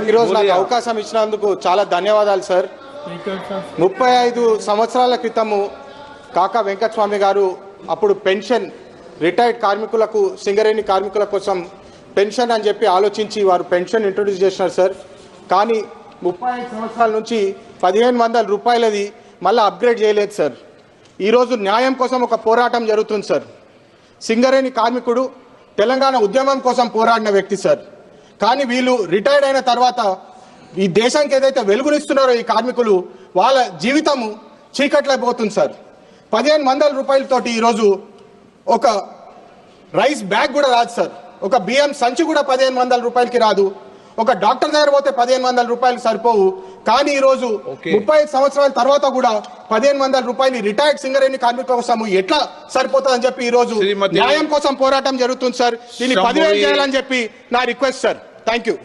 ఈరోజు నాకు అవకాశం ఇచ్చినందుకు చాలా ధన్యవాదాలు సార్. 35 సంవత్సరాల క్రితము కాకా వెంకటస్వామి గారు అప్పుడు పెన్షన్ రిటైర్డ్ కార్మికులకు సింగరేణి కార్మికుల కోసం పెన్షన్ అని చెప్పి ఆలోచించి వారు పెన్షన్ ఇంట్రొడ్యూస్ చేసినారు సార్. కానీ 35 సంవత్సరాల నుంచి 1500 రూపాయలది మళ్ళీ అప్గ్రేడ్ చేయలేదు సార్. ఈరోజు న్యాయం కోసం ఒక పోరాటం జరుగుతుంది సార్. సింగరేణి కార్మికుడు తెలంగాణ ఉద్యమం కోసం పోరాడిన వ్యక్తి సార్. కానీ వీళ్ళు రిటైర్డ్ అయిన తర్వాత ఈ దేశానికి ఏదైతే వెలుగునిస్తున్నారో ఈ కార్మికులు వాళ్ళ జీవితము చీకట్లో పోతుంది సార్. 1500 రూపాయలతోటి ఈరోజు ఒక రైస్ బ్యాగ్ కూడా రాదు సార్. ఒక బియ్యం సంచి కూడా 1500 రూపాయలకి రాదు. ఒక డాక్టర్ దగ్గర పోతే 1500 రూపాయలు సరిపోవు. కానీ ఈరోజు 35 సంవత్సరాల తర్వాత కూడా 1500 రూపాయలు రిటైర్డ్ సింగరేణి కార్మికుల కోసం ఎట్లా సరిపోతుందని చెప్పి ఈరోజు న్యాయం కోసం పోరాటం జరుగుతుంది సార్. దీన్ని 10,000 చేయాలని చెప్పి నా రిక్వెస్ట్ సార్. Thank you.